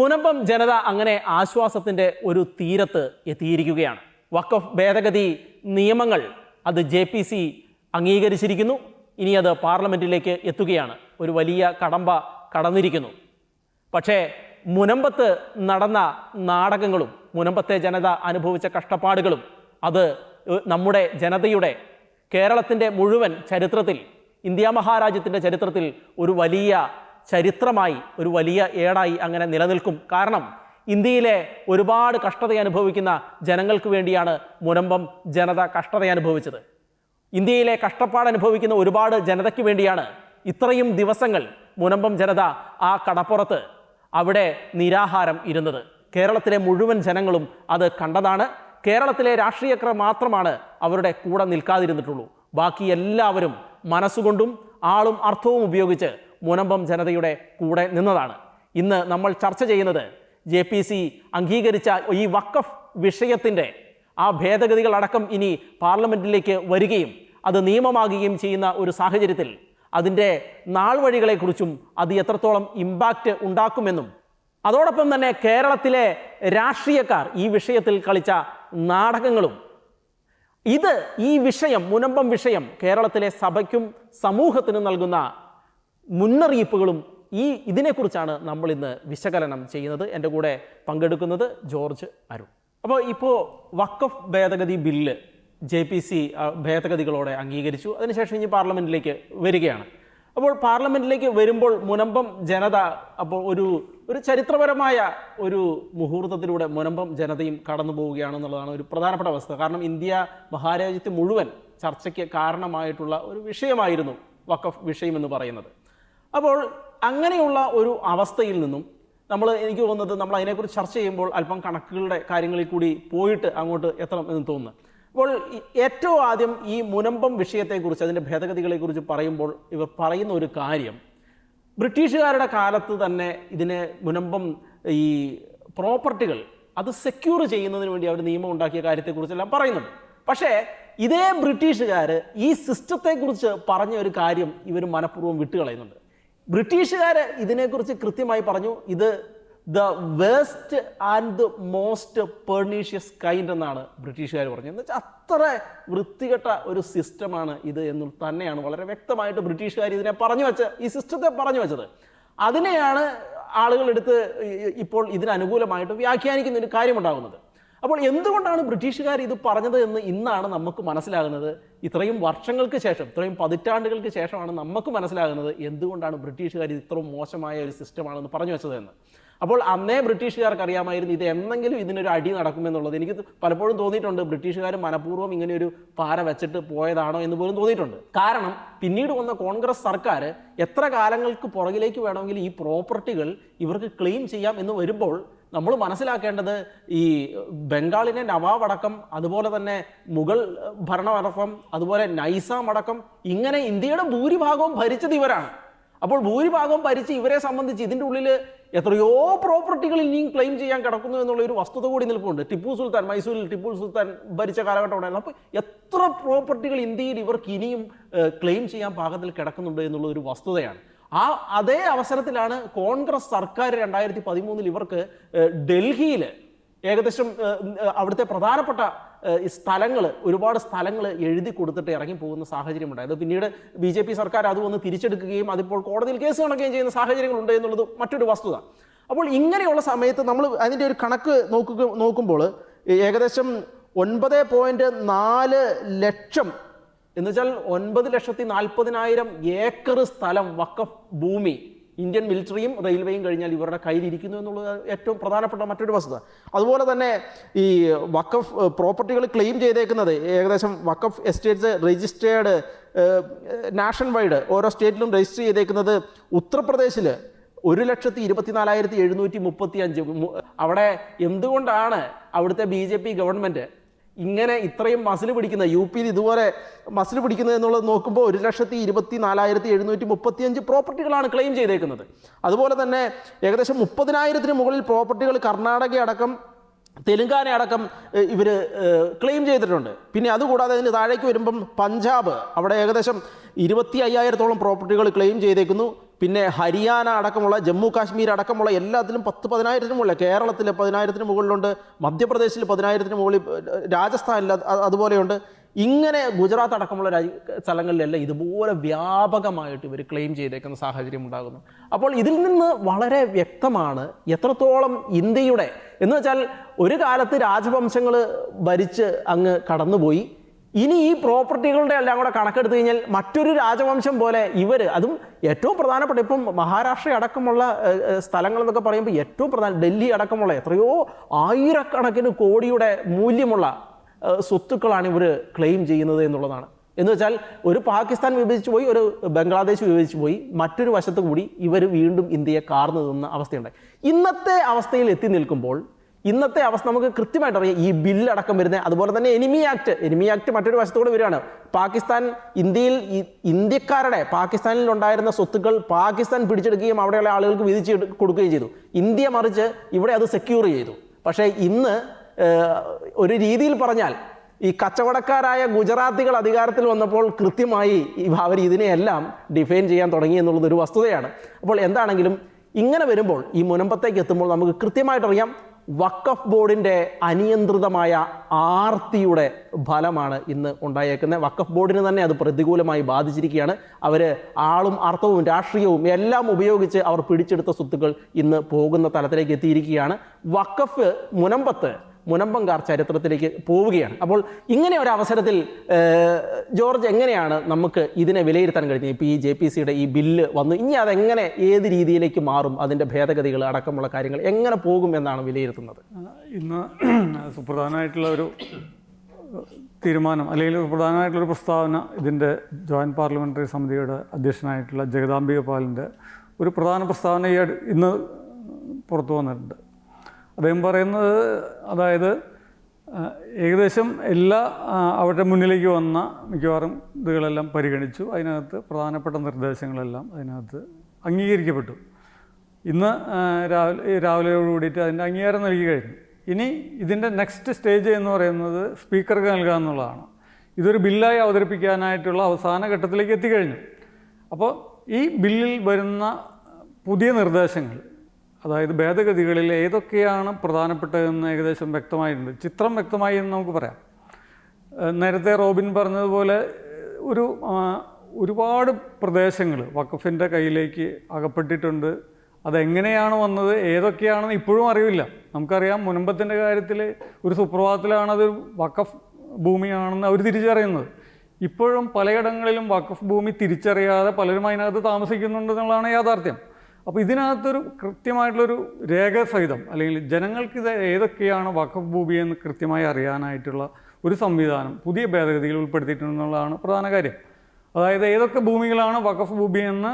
മുനമ്പം ജനത അങ്ങനെ ആശ്വാസത്തിൻ്റെ ഒരു തീരത്ത് എത്തിയിരിക്കുകയാണ്. വഖഫ് ഭേദഗതി നിയമങ്ങൾ അത് JPC അംഗീകരിച്ചിരിക്കുന്നു. ഇനി അത് പാർലമെൻറ്റിലേക്ക് എത്തുകയാണ്. ഒരു വലിയ കടമ്പ കടന്നിരിക്കുന്നു. പക്ഷേ മുനമ്പത്ത് നടന്ന നാടകങ്ങളും മുനമ്പത്തെ ജനത അനുഭവിച്ച കഷ്ടപ്പാടുകളും അത് നമ്മുടെ ജനതയുടെ കേരളത്തിൻ്റെ മുഴുവൻ ചരിത്രത്തിൽ, ഇന്ത്യ മഹാരാജ്യത്തിൻ്റെ ചരിത്രത്തിൽ ഒരു വലിയ ചരിത്രമായി, ഒരു വലിയ ഏടായി അങ്ങനെ നിലനിൽക്കും. കാരണം ഇന്ത്യയിലെ ഒരുപാട് കഷ്ടത അനുഭവിക്കുന്ന ജനങ്ങൾക്ക് വേണ്ടിയാണ് മുനമ്പം ജനത കഷ്ടത അനുഭവിച്ചത്. ഇന്ത്യയിലെ കഷ്ടപ്പാട് അനുഭവിക്കുന്ന ഒരുപാട് ജനതയ്ക്ക് വേണ്ടിയാണ് ഇത്രയും ദിവസങ്ങൾ മുനമ്പം ജനത ആ കടപ്പുറത്ത് അവിടെ നിരാഹാരം ഇരുന്നത്. കേരളത്തിലെ മുഴുവൻ ജനങ്ങളും അത് കണ്ടതാണ്. കേരളത്തിലെ രാഷ്ട്രീയക്കാർ മാത്രമാണ് അവരുടെ കൂടെ നിൽക്കാതിരുന്നിട്ടുള്ളൂ. ബാക്കി എല്ലാവരും മനസ്സുകൊണ്ടും ആളും അർത്ഥവും ഉപയോഗിച്ച് മുനമ്പം ജനതയുടെ കൂടെ നിന്നതാണ്. ഇന്ന് നമ്മൾ ചർച്ച ചെയ്യുന്നത് JPC അംഗീകരിച്ച ഈ വഖഫ് വിഷയത്തിൻ്റെ ആ ഭേദഗതികളടക്കം ഇനി പാർലമെൻറ്റിലേക്ക് വരികയും അത് നിയമമാകുകയും ചെയ്യുന്ന ഒരു സാഹചര്യത്തിൽ അതിൻ്റെ നാൾവഴികളെക്കുറിച്ചും അത് എത്രത്തോളം ഇമ്പാക്റ്റ് ഉണ്ടാക്കുമെന്നും അതോടൊപ്പം തന്നെ കേരളത്തിലെ രാഷ്ട്രീയക്കാർ ഈ വിഷയത്തിൽ കളിച്ച നാടകങ്ങളും ഈ വിഷയം, മുനമ്പം വിഷയം കേരളത്തിലെ സഭയ്ക്കും സമൂഹത്തിനും നൽകുന്ന മുന്നറിയിപ്പുകളും ഇതിനെക്കുറിച്ചാണ് നമ്മൾ ഇന്ന് വിശകലനം ചെയ്യുന്നത്. എൻ്റെ കൂടെ പങ്കെടുക്കുന്നത് ജോർജ് അരുൺ. അപ്പോൾ ഇപ്പോൾ വഖഫ് ഭേദഗതി ബില്ല് JPC ഭേദഗതികളോടെ അംഗീകരിച്ചു. അതിനുശേഷം ഇനി പാർലമെൻറ്റിലേക്ക് വരികയാണ്. അപ്പോൾ പാർലമെൻറ്റിലേക്ക് വരുമ്പോൾ മുനമ്പം ജനത അപ്പോൾ ഒരു ചരിത്രപരമായ ഒരു മുഹൂർത്തത്തിലൂടെ മുനമ്പം ജനതയും കടന്നു പോവുകയാണെന്നുള്ളതാണ് ഒരു പ്രധാനപ്പെട്ട അവസ്ഥ. കാരണം ഇന്ത്യ മഹാരാജ്യത്ത് മുഴുവൻ ചർച്ചയ്ക്ക് കാരണമായിട്ടുള്ള ഒരു വിഷയമായിരുന്നു വഖഫ് വിഷയം എന്ന് പറയുന്നത്. അപ്പോൾ അങ്ങനെയുള്ള ഒരു അവസ്ഥയിൽ നിന്നും എനിക്ക് തോന്നുന്നത് നമ്മൾ അതിനെക്കുറിച്ച് ചർച്ച ചെയ്യുമ്പോൾ അല്പം കണക്കുകളുടെ കാര്യങ്ങളിൽ കൂടി പോയിട്ട് അങ്ങോട്ട് എത്തണം എന്ന് തോന്നുന്നു. അപ്പോൾ ഏറ്റവും ആദ്യം ഈ മുനമ്പം വിഷയത്തെക്കുറിച്ച്, അതിൻ്റെ ഭേദഗതികളെക്കുറിച്ച് പറയുമ്പോൾ ഇവർ പറയുന്ന ഒരു കാര്യം, ബ്രിട്ടീഷുകാരുടെ കാലത്ത് തന്നെ ഇതിനെ മുനമ്പം ഈ പ്രോപ്പർട്ടികൾ അത് സെക്യൂർ ചെയ്യുന്നതിന് വേണ്ടി അവർ നിയമം ഉണ്ടാക്കിയ കാര്യത്തെക്കുറിച്ചെല്ലാം പറയുന്നുണ്ട്. പക്ഷേ ഇതേ ബ്രിട്ടീഷുകാർ ഈ സിസ്റ്റത്തെക്കുറിച്ച് പറഞ്ഞ ഒരു കാര്യം ഇവർ മനഃപൂർവ്വം വിട്ടുകളയുന്നുണ്ട്. ബ്രിട്ടീഷുകാർ ഇതിനെക്കുറിച്ച് കൃത്യമായി പറഞ്ഞു, ഇത് the waste and the most pernicious kind എന്നാണ് ബ്രിട്ടീഷുകാർ പറഞ്ഞത്. എന്ന് വെച്ചാൽ അത്ര വൃത്തികെട്ട ഒരു സിസ്റ്റമാണ് ഇത് എന്ന് തന്നെയാണ് വളരെ വ്യക്തമായിട്ട് ബ്രിട്ടീഷുകാർ ഇതിനെ ഈ സിസ്റ്റത്തെ പറഞ്ഞു വെച്ചത്. അതിനെയാണ് ആളുകൾ എടുത്ത് ഇപ്പോൾ ഇതിനനുകൂലമായിട്ട് വ്യാഖ്യാനിക്കുന്ന ഒരു കാര്യമുണ്ടാകുന്നത്. അപ്പോൾ എന്തുകൊണ്ടാണ് ബ്രിട്ടീഷുകാർ ഇത് പറഞ്ഞത് എന്ന് ഇന്നാണ് നമുക്ക് മനസ്സിലാകുന്നത്. ഇത്രയും വർഷങ്ങൾക്ക് ശേഷം, ഇത്രയും പതിറ്റാണ്ടുകൾക്ക് ശേഷമാണ് നമുക്ക് മനസ്സിലാകുന്നത് എന്തുകൊണ്ടാണ് ബ്രിട്ടീഷുകാർ ഇത് ഇത്രയും മോശമായ ഒരു സിസ്റ്റമാണെന്ന് പറഞ്ഞു വെച്ചതെന്ന്. അപ്പോൾ അന്നേ ബ്രിട്ടീഷുകാർക്ക് അറിയാമായിരുന്നു ഇത് എന്നെങ്കിലും ഇതിനൊരു അടി നടക്കുമെന്നുള്ളത്. എനിക്ക് പലപ്പോഴും തോന്നിയിട്ടുണ്ട് മനഃപൂർവ്വം മനഃപൂർവ്വം ഇങ്ങനെയൊരു പാര വെച്ചിട്ട് പോയതാണോ എന്ന് പോലും തോന്നിയിട്ടുണ്ട്. കാരണം പിന്നീട് വന്ന കോൺഗ്രസ് സർക്കാർ എത്ര കാലങ്ങൾക്ക് പുറകിലേക്ക് വേണമെങ്കിൽ ഈ പ്രോപ്പർട്ടികൾ ഇവർക്ക് ക്ലെയിം ചെയ്യാം എന്ന് വരുമ്പോൾ നമ്മൾ മനസ്സിലാക്കേണ്ടത് ഈ ബംഗാളിനെ നവാബ് അടക്കം, അതുപോലെ തന്നെ മുഗൾ ഭരണമടക്കം, അതുപോലെ നൈസാം അടക്കം, ഇങ്ങനെ ഇന്ത്യയുടെ ഭൂരിഭാഗവും ഭരിച്ചത് ഇവരാണ്. അപ്പോൾ ഭൂരിഭാഗവും ഭരിച്ച് ഇവരെ സംബന്ധിച്ച് ഇതിൻ്റെ ഉള്ളിൽ എത്രയോ പ്രോപ്പർട്ടികൾ ഇനിയും ക്ലെയിം ചെയ്യാൻ കിടക്കുന്നു എന്നുള്ള ഒരു വസ്തുത കൂടി നിൽപ്പുണ്ട്. മൈസൂരിൽ ടിപ്പു സുൽത്താൻ ഭരിച്ച കാലഘട്ടം ഉണ്ടായിരുന്നു. അപ്പോൾ എത്ര പ്രോപ്പർട്ടികൾ ഇന്ത്യയിൽ ഇവർക്ക് ഇനിയും ക്ലെയിം ചെയ്യാൻ പാകത്തിൽ കിടക്കുന്നുണ്ട് എന്നുള്ള ഒരു വസ്തുതയാണ്. അതേ അവസരത്തിലാണ് കോൺഗ്രസ് സർക്കാർ 2013 ഇവർക്ക് ഡൽഹിയിൽ ഏകദേശം അവിടുത്തെ പ്രധാനപ്പെട്ട സ്ഥലങ്ങൾ, ഒരുപാട് സ്ഥലങ്ങൾ എഴുതി കൊടുത്തിട്ട് ഇറങ്ങി പോകുന്ന സാഹചര്യം ഉണ്ടായത്. പിന്നീട് BJP സർക്കാർ അത് വന്ന് തിരിച്ചെടുക്കുകയും അതിപ്പോൾ കോടതിയിൽ കേസ് നടക്കുകയും ചെയ്യുന്ന സാഹചര്യങ്ങളുണ്ട് എന്നുള്ളത് മറ്റൊരു വസ്തുത. അപ്പോൾ ഇങ്ങനെയുള്ള സമയത്ത് നമ്മൾ അതിൻ്റെ ഒരു കണക്ക് നോക്കുമ്പോൾ ഏകദേശം 9.4 ലക്ഷം എന്ന് വെച്ചാൽ 9,40,000 ഏക്കർ സ്ഥലം വഖഫ് ഭൂമി ഇന്ത്യൻ മിലിറ്ററിയും റെയിൽവേയും കഴിഞ്ഞാൽ ഇവരുടെ കയ്യിലിരിക്കുന്നു എന്നുള്ളത് ഏറ്റവും പ്രധാനപ്പെട്ട മറ്റൊരു വസ്തുത. അതുപോലെ തന്നെ ഈ വഖഫ് പ്രോപ്പർട്ടികൾ ക്ലെയിം ചെയ്തേക്കുന്നത് ഏകദേശം വഖഫ് എസ്റ്റേറ്റ്സ് രജിസ്റ്റേർഡ് നാഷൻ വൈഡ് ഓരോ സ്റ്റേറ്റിലും രജിസ്റ്റർ ചെയ്തേക്കുന്നത് ഉത്തർപ്രദേശിൽ 1,24,735. അവിടെ എന്തുകൊണ്ടാണ് അവിടുത്തെ BJP ഗവൺമെൻറ് ഇങ്ങനെ ഇത്രയും മസിൽ പിടിക്കുന്നത്, UP ഇതുപോലെ മസിൽ പിടിക്കുന്നത് എന്നുള്ളത് നോക്കുമ്പോൾ 1,24,735 പ്രോപ്പർട്ടികളാണ് ക്ലെയിം ചെയ്തേക്കുന്നത്. അതുപോലെ തന്നെ ഏകദേശം 30,000-ന് മുകളിൽ പ്രോപ്പർട്ടികൾ കർണാടക അടക്കം, തെലുങ്കാന അടക്കം ഇവർ ക്ലെയിം ചെയ്തിട്ടുണ്ട്. പിന്നെ അതുകൂടാതെ അതിന് താഴേക്ക് വരുമ്പം പഞ്ചാബ്, അവിടെ ഏകദേശം 25,000-ഓളം പ്രോപ്പർട്ടികൾ ക്ലെയിം ചെയ്തേക്കുന്നു. പിന്നെ ഹരിയാന അടക്കമുള്ള ജമ്മു കാശ്മീർ അടക്കമുള്ള എല്ലാത്തിലും 10,000-ന് മുകളിൽ, കേരളത്തിൽ 10,000-ന് മുകളിലുണ്ട്, മധ്യപ്രദേശിൽ 10,000-ന് മുകളിൽ, രാജസ്ഥാനിൽ അതുപോലെയുണ്ട്. ഇങ്ങനെ ഗുജറാത്ത് അടക്കമുള്ള സ്ഥലങ്ങളിലെല്ലാം ഇതുപോലെ വ്യാപകമായിട്ട് ഇവർ ക്ലെയിം ചെയ്തേക്കുന്ന സാഹചര്യം ഉണ്ടാകുന്നു. അപ്പോൾ ഇതിൽ നിന്ന് വളരെ വ്യക്തമാണ് എത്രത്തോളം ഇന്ത്യയുടെ, എന്ന് വെച്ചാൽ ഒരു കാലത്ത് രാജവംശങ്ങൾ ഭരിച്ച് അങ്ങ് കടന്നുപോയി. ഇനി ഈ പ്രോപ്പർട്ടികളുടെ എല്ലാം കൂടെ കണക്കെടുത്ത് കഴിഞ്ഞാൽ മറ്റൊരു രാജവംശം പോലെ ഇവർ, അതും ഏറ്റവും പ്രധാനപ്പെട്ട ഇപ്പം മഹാരാഷ്ട്ര അടക്കമുള്ള സ്ഥലങ്ങളെന്നൊക്കെ പറയുമ്പോൾ ഏറ്റവും പ്രധാന ഡൽഹി അടക്കമുള്ള എത്രയോ ആയിരക്കണക്കിന് കോടിയുടെ മൂല്യമുള്ള സ്വത്തുക്കളാണ് ഇവർ ക്ലെയിം ചെയ്യുന്നത് എന്നുള്ളതാണ്. എന്ന് വെച്ചാൽ ഒരു പാകിസ്ഥാൻ വിഭജിച്ചു പോയി, ഒരു ബംഗ്ലാദേശ് വിഭജിച്ചു പോയി, മറ്റൊരു വശത്ത് കൂടി ഇവർ വീണ്ടും ഇന്ത്യയെ കാർന്നു നിന്ന അവസ്ഥയുണ്ടായി. ഇന്നത്തെ അവസ്ഥയിൽ എത്തി നിൽക്കുമ്പോൾ ഇന്നത്തെ അവസ്ഥ നമുക്ക് കൃത്യമായിട്ട് അറിയാം. ഈ ബില്ലടക്കം വരുന്നത്, അതുപോലെ തന്നെ എനിമി ആക്ട് മറ്റൊരു വശത്തുകൂടെ വരികയാണ്. പാകിസ്ഥാൻ ഇന്ത്യക്കാരുടെ പാകിസ്ഥാനിൽ ഉണ്ടായിരുന്ന സ്വത്തുക്കൾ പാകിസ്ഥാൻ പിടിച്ചെടുക്കുകയും അവിടെയുള്ള ആളുകൾക്ക് വിധിച്ച് കൊടുക്കുകയും ചെയ്തു. ഇന്ത്യ മറിച്ച് ഇവിടെ അത് സെക്യൂർ ചെയ്തു. പക്ഷേ ഇന്ന് ഒരു രീതിയിൽ പറഞ്ഞാൽ ഈ കച്ചവടക്കാരായ ഗുജറാത്തികൾ അധികാരത്തിൽ വന്നപ്പോൾ കൃത്യമായി അവർ ഇതിനെയെല്ലാം ഡിഫൈൻ ചെയ്യാൻ തുടങ്ങി എന്നുള്ളതൊരു വസ്തുതയാണ്. അപ്പോൾ എന്താണെങ്കിലും ഇങ്ങനെ വരുമ്പോൾ, ഈ മുനമ്പത്തേക്ക് എത്തുമ്പോൾ നമുക്ക് കൃത്യമായിട്ടറിയാം വഖഫ് ബോർഡിൻ്റെ അനിയന്ത്രിതമായ ആർത്തിയുടെ ഫലമാണ് ഇന്ന് ഉണ്ടായേക്കുന്നത്. വഖഫ് ബോർഡിന് തന്നെ അത് പ്രതികൂലമായി ബാധിച്ചിരിക്കുകയാണ്. അവർ ആളും അർത്ഥവും രാഷ്ട്രീയവും എല്ലാം ഉപയോഗിച്ച് അവർ പിടിച്ചെടുത്ത സ്വത്തുക്കൾ ഇന്ന് പോകുന്ന തലത്തിലേക്ക് എത്തിയിരിക്കുകയാണ്. വഖഫ് മുനമ്പംകാർ ചരിത്രത്തിലേക്ക് പോവുകയാണ്. അപ്പോൾ ഇങ്ങനെ ഒരു അവസരത്തിൽ ജോർജ്, എങ്ങനെയാണ് നമുക്ക് ഇതിനെ വിലയിരുത്താൻ കഴിയുന്നത്? ഇപ്പോൾ ഈ JPCയുടെ ഈ ബില്ല് വന്നു, ഇനി അതെങ്ങനെ ഏത് രീതിയിലേക്ക് മാറും, അതിൻ്റെ ഭേദഗതികൾ അടക്കമുള്ള കാര്യങ്ങൾ എങ്ങനെ പോകും എന്നാണ് വിലയിരുത്തുന്നത്? ഇന്ന് സുപ്രധാനമായിട്ടുള്ള ഒരു തീരുമാനം, അല്ലെങ്കിൽ പ്രധാനമായിട്ടുള്ളൊരു പ്രസ്താവന ഇതിൻ്റെ ജോയിൻറ്റ് പാർലമെൻ്ററി സമിതിയുടെ അധ്യക്ഷനായിട്ടുള്ള ജഗദാംബിക പാലിൻ്റെ ഒരു പ്രധാന പ്രസ്താവന ഇന്ന് പുറത്തു വന്നിട്ടുണ്ട്. അദ്ദേഹം പറയുന്നത്, അതായത് ഏകദേശം എല്ലാ അവരുടെ മുന്നിലേക്ക് വന്ന മിക്കവാറും ഇതുകളെല്ലാം പരിഗണിച്ചു. അതിനകത്ത് പ്രധാനപ്പെട്ട നിർദ്ദേശങ്ങളെല്ലാം അതിനകത്ത് അംഗീകരിക്കപ്പെട്ടു. ഇന്ന് രാവിലെയോട് കൂടിയിട്ട് അതിൻ്റെ അംഗീകാരം നൽകി കഴിഞ്ഞു. ഇനി ഇതിൻ്റെ നെക്സ്റ്റ് സ്റ്റേജ് എന്ന് പറയുന്നത് സ്പീക്കർക്ക് നൽകുക എന്നുള്ളതാണ്. ഇതൊരു ബില്ലായി അവതരിപ്പിക്കാനായിട്ടുള്ള അവസാന ഘട്ടത്തിലേക്ക് എത്തിക്കഴിഞ്ഞു. അപ്പോൾ ഈ ബില്ലിൽ വരുന്ന പുതിയ നിർദ്ദേശങ്ങൾ, അതായത് ഭേദഗതികളിൽ ഏതൊക്കെയാണ് പ്രധാനപ്പെട്ടതെന്ന് ഏകദേശം വ്യക്തമായിട്ടുണ്ട്, ചിത്രം വ്യക്തമായി എന്ന് നമുക്ക് പറയാം. നേരത്തെ റോബിൻ പറഞ്ഞതുപോലെ ഒരുപാട് പ്രദേശങ്ങൾ വഖഫിൻ്റെ കയ്യിലേക്ക് അകപ്പെട്ടിട്ടുണ്ട്. അതെങ്ങനെയാണ് വന്നത്, ഏതൊക്കെയാണെന്ന് ഇപ്പോഴും അറിയില്ല. നമുക്കറിയാം, മുനമ്പത്തിൻ്റെ കാര്യത്തിൽ ഒരു സുപ്രഭാതത്തിലാണത് വഖഫ് ഭൂമിയാണെന്ന് അവർ തിരിച്ചറിയുന്നത്. ഇപ്പോഴും പലയിടങ്ങളിലും വഖഫ് ഭൂമി തിരിച്ചറിയാതെ പലരും അതിനകത്ത് താമസിക്കുന്നുണ്ടെന്നുള്ളതാണ് യാഥാർത്ഥ്യം. അപ്പോൾ ഇതിനകത്തൊരു കൃത്യമായിട്ടുള്ളൊരു രേഖ സഹിതം, അല്ലെങ്കിൽ ജനങ്ങൾക്കിത് ഏതൊക്കെയാണ് വഖഫ് ഭൂമി എന്ന് കൃത്യമായി അറിയാനായിട്ടുള്ള ഒരു സംവിധാനം പുതിയ ഭേദഗതിയിൽ ഉൾപ്പെടുത്തിയിട്ടുണ്ടെന്നുള്ളതാണ് പ്രധാന കാര്യം. അതായത് ഏതൊക്കെ ഭൂമികളാണ് വഖഫ് ഭൂമി എന്ന്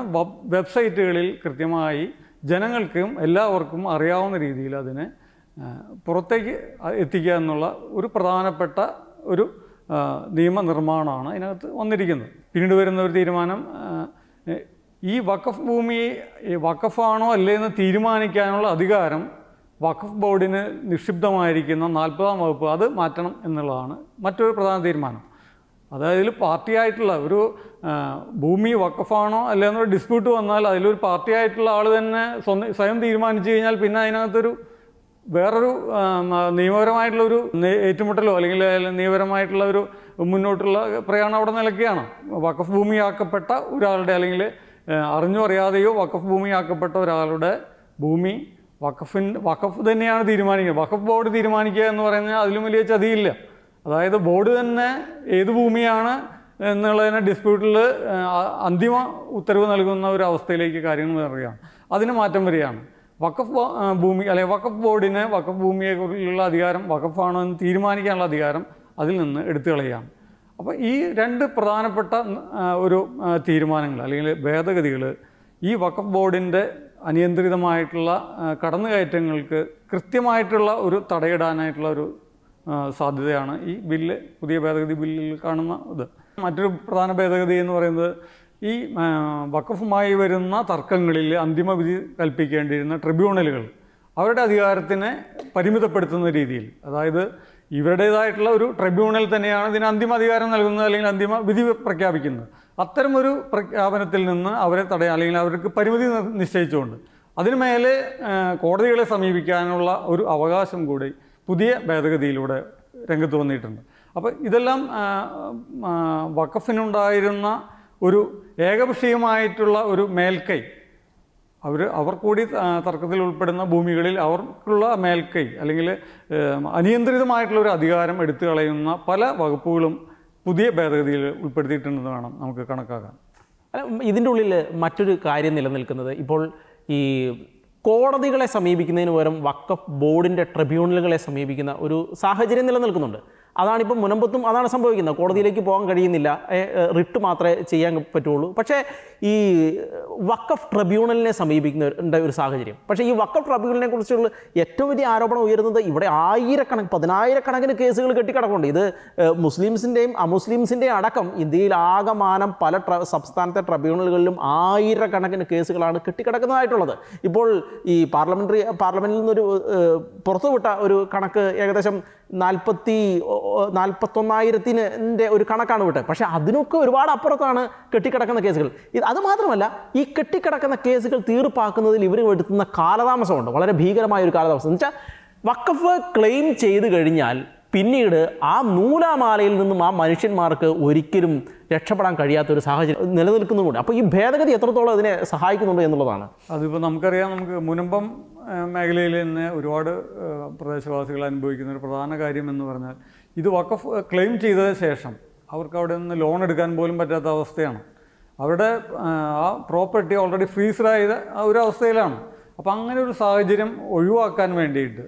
വെബ്സൈറ്റുകളിൽ കൃത്യമായി ജനങ്ങൾക്കും എല്ലാവർക്കും അറിയാവുന്ന രീതിയിൽ അതിനെ പുറത്തേക്ക് എത്തിക്കുക എന്നുള്ള ഒരു പ്രധാനപ്പെട്ട ഒരു നിയമനിർമ്മാണമാണ് അതിനകത്ത് വന്നിരിക്കുന്നത്. പിന്നീട് വരുന്ന ഒരു തീരുമാനം, ഈ വഖഫ് ഭൂമി വഖഫാണോ അല്ലേ എന്ന് തീരുമാനിക്കാനുള്ള അധികാരം വഖഫ് ബോർഡിന് നിക്ഷിപ്തമായിരിക്കുന്ന 40-ാം വകുപ്പ് അത് മാറ്റണം എന്നുള്ളതാണ് മറ്റൊരു പ്രധാന തീരുമാനം. അതായത് പാർട്ടിയായിട്ടുള്ള ഒരു ഭൂമി വഖഫാണോ അല്ലേ എന്നൊരു ഡിസ്പ്യൂട്ട് വന്നാൽ അതിലൊരു പാർട്ടിയായിട്ടുള്ള ആൾ തന്നെ സ്വയം തീരുമാനിച്ചു കഴിഞ്ഞാൽ പിന്നെ അതിനകത്തൊരു വേറൊരു നിയമപരമായിട്ടുള്ളൊരു ഏറ്റുമുട്ടലോ അല്ലെങ്കിൽ നിയമപരമായിട്ടുള്ള ഒരു മുന്നോട്ടുള്ള പ്രയാണം അവിടെ നിലയ്ക്കുകയാണ്. വഖഫ് ഭൂമിയാക്കപ്പെട്ട ഒരാളുടെ, അല്ലെങ്കിൽ അറിഞ്ഞോ അറിയാതെയോ വഖഫ് ഭൂമിയാക്കപ്പെട്ട ഒരാളുടെ ഭൂമി വഖഫ് തന്നെയാണ് തീരുമാനിക്കുക. വഖഫ് ബോർഡ് തീരുമാനിക്കുക എന്ന് പറയുന്നത് അതിലും വലിയ ചതിയില്ല. അതായത് ബോർഡ് തന്നെ ഏത് ഭൂമിയാണ് എന്നുള്ളതിനെ ഡിസ്പ്യൂട്ടിൽ അന്തിമ ഉത്തരവ് നൽകുന്ന ഒരു അവസ്ഥയിലേക്ക് കാര്യങ്ങൾ വരികയാണ്. അതിന് മാറ്റം വരികയാണ്. വഖഫ് ഭൂമി അല്ലെങ്കിൽ വഖഫ് ബോർഡിന് വഖഫ് ഭൂമിയെക്കുറിച്ചുള്ള അധികാരം, വഖഫാണോ എന്ന് തീരുമാനിക്കാനുള്ള അധികാരം അതിൽ നിന്ന് എടുത്തു കളയുകയാണ്. അപ്പോൾ ഈ രണ്ട് പ്രധാനപ്പെട്ട ഒരു തീരുമാനങ്ങൾ അല്ലെങ്കിൽ ഭേദഗതികൾ ഈ വഖഫ് ബോർഡിൻ്റെ അനിയന്ത്രിതമായിട്ടുള്ള കടന്നുകയറ്റങ്ങൾക്ക് കൃത്യമായിട്ടുള്ള ഒരു തടയിടാനായിട്ടുള്ള ഒരു സാധ്യതയാണ് ഈ ബില്ല്, പുതിയ ഭേദഗതി ബില്ലിൽ കാണുന്ന ഇത്. മറ്റൊരു പ്രധാന ഭേദഗതി എന്ന് പറയുന്നത്, ഈ വഖഫുമായി വരുന്ന തർക്കങ്ങളിൽ അന്തിമ വിധി കൽപ്പിക്കേണ്ടിയിരുന്ന ട്രിബ്യൂണലുകൾ അവരുടെ അധികാരത്തിനെ പരിമിതപ്പെടുത്തുന്ന രീതിയിൽ, അതായത് ഇവരുടേതായിട്ടുള്ള ഒരു ട്രിബ്യൂണൽ തന്നെയാണ് ഇതിന് അന്തിമ അധികാരം നൽകുന്നത്, അല്ലെങ്കിൽ അന്തിമ വിധി പ്രഖ്യാപിക്കുന്നത്. അത്തരമൊരു പ്രഖ്യാപനത്തിൽ നിന്ന് അവരെ തടയാൻ, അല്ലെങ്കിൽ അവർക്ക് പരിമിതി നിശ്ചയിച്ചുകൊണ്ട് അതിനു മേലെ കോടതികളെ സമീപിക്കാനുള്ള ഒരു അവകാശം കൂടി പുതിയ ഭേദഗതിയിലൂടെ രംഗത്ത് വന്നിട്ടുണ്ട്. അപ്പോൾ ഇതെല്ലാം വഖഫിനുണ്ടായിരുന്ന ഒരു ഏകപക്ഷീയമായിട്ടുള്ള ഒരു മേൽക്കൈ, അവർ കൂടി തർക്കത്തിൽ ഉൾപ്പെടുന്ന ഭൂമികളിൽ അവർക്കുള്ള മേൽക്കൈ അല്ലെങ്കിൽ അനിയന്ത്രിതമായിട്ടുള്ള ഒരു അധികാരം എടുത്തു കളയുന്ന പല വകുപ്പുകളും പുതിയ ഭേദഗതിയിൽ ഉൾപ്പെടുത്തിയിട്ടുണ്ടെന്ന് വേണം നമുക്ക് കണക്കാക്കാൻ. ഇതിൻ്റെ ഉള്ളിൽ മറ്റൊരു കാര്യം നിലനിൽക്കുന്നത്, ഇപ്പോൾ ഈ കോടതികളെ സമീപിക്കുന്നതിന് പകരം വഖഫ് ബോർഡിൻ്റെ ട്രിബ്യൂണലുകളെ സമീപിക്കുന്ന ഒരു സാഹചര്യം നിലനിൽക്കുന്നുണ്ട്. അതാണിപ്പോൾ മുനമ്പത്തും അതാണ് സംഭവിക്കുന്നത്. കോടതിയിലേക്ക് പോകാൻ കഴിയുന്നില്ല, റിട്ട് മാത്രമേ ചെയ്യാൻ പറ്റുള്ളൂ. പക്ഷേ ഈ വഖഫ് ട്രിബ്യൂണലിനെ സമീപിക്കുന്ന ഒരു സാഹചര്യം. പക്ഷേ ഈ വഖഫ് ട്രിബ്യൂണലിനെ കുറിച്ചുള്ള ഏറ്റവും വലിയ ആരോപണം ഉയരുന്നത് ഇവിടെ പതിനായിരക്കണക്കിന് കേസുകൾ കെട്ടിക്കിടക്കുന്നുണ്ട്. ഇത് മുസ്ലിംസിൻ്റെയും അമുസ്ലിംസിൻ്റെയും അടക്കം ഇന്ത്യയിൽ ആകമാനം പല സംസ്ഥാനത്തെ ട്രിബ്യൂണലുകളിലും ആയിരക്കണക്കിന് കേസുകളാണ് കെട്ടിക്കിടക്കുന്നതായിട്ടുള്ളത്. ഇപ്പോൾ ഈ പാർലമെൻറ്റിൽ നിന്നൊരു പുറത്തുവിട്ട ഒരു കണക്ക് ഏകദേശം 41,000 ഒരു കണക്കാണ് വിട്ടത്. പക്ഷേ അതിനൊക്കെ ഒരുപാട് അപ്പുറത്താണ് കെട്ടിക്കിടക്കുന്ന കേസുകൾ. അത് മാത്രമല്ല, ഈ കെട്ടിക്കിടക്കുന്ന കേസുകൾ തീർപ്പാക്കുന്നതിൽ ഇവർ എടുത്തുന്ന കാലതാമസമുണ്ട്, വളരെ ഭീകരമായ ഒരു കാലതാമസം. എന്ന് വെച്ചാൽ വഖഫ് ക്ലെയിം ചെയ്ത് കഴിഞ്ഞാൽ പിന്നീട് ആ നൂലാമാലയിൽ നിന്നും ആ മനുഷ്യന്മാർക്ക് ഒരിക്കലും രക്ഷപ്പെടാൻ കഴിയാത്തൊരു സാഹചര്യം നിലനിൽക്കുന്നുമുണ്ട്. അപ്പോൾ ഈ ഭേദഗതി എത്രത്തോളം അതിനെ സഹായിക്കുന്നുണ്ട് എന്നുള്ളതാണ്. അതിപ്പോൾ നമുക്കറിയാം, നമുക്ക് മുനമ്പം മേഖലയിൽ തന്നെ ഒരുപാട് പ്രദേശവാസികൾ അനുഭവിക്കുന്ന ഒരു പ്രധാന കാര്യം എന്ന് പറഞ്ഞാൽ, ഇത് വഖഫ് ക്ലെയിം ചെയ്തതിന് ശേഷം അവർക്ക് അവിടെ നിന്ന് ലോൺ എടുക്കാൻ പോലും പറ്റാത്ത അവസ്ഥയാണ്. അവരുടെ ആ പ്രോപ്പർട്ടി ഓൾറെഡി ഫ്രീസ്ഡായ ഒരു അവസ്ഥയിലാണ്. അപ്പോൾ അങ്ങനെ ഒരു സാഹചര്യം ഒഴിവാക്കാൻ വേണ്ടിയിട്ട്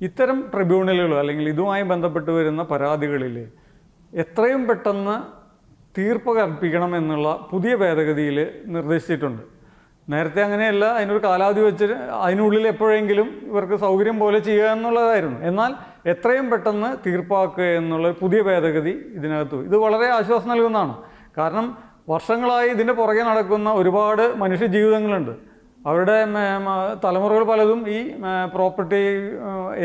ഇത്തരം ട്രിബ്യൂണലുകൾ അല്ലെങ്കിൽ ഇതുമായി ബന്ധപ്പെട്ട് വരുന്ന പരാതികളിൽ എത്രയും പെട്ടെന്ന് തീർപ്പ് കൽപ്പിക്കണം എന്നുള്ള പുതിയ ഭേദഗതിയിൽ നിർദ്ദേശിച്ചിട്ടുണ്ട്. നേരത്തെ അങ്ങനെയല്ല, അതിനൊരു കാലാവധി വെച്ച് അതിനുള്ളിൽ എപ്പോഴെങ്കിലും ഇവർക്ക് സൗകര്യം പോലെ ചെയ്യുക എന്നുള്ളതായിരുന്നു. എന്നാൽ എത്രയും പെട്ടെന്ന് തീർപ്പാക്കുക എന്നുള്ള പുതിയ ഭേദഗതി ഇതിനകത്ത് ഇത് വളരെ ആശ്വാസം നൽകുന്നതാണ്. കാരണം വർഷങ്ങളായി ഇതിൻ്റെ പുറകെ നടക്കുന്ന ഒരുപാട് മനുഷ്യ ജീവിതങ്ങളുണ്ട്. അവരുടെ തലമുറകൾ പലതും ഈ പ്രോപ്പർട്ടി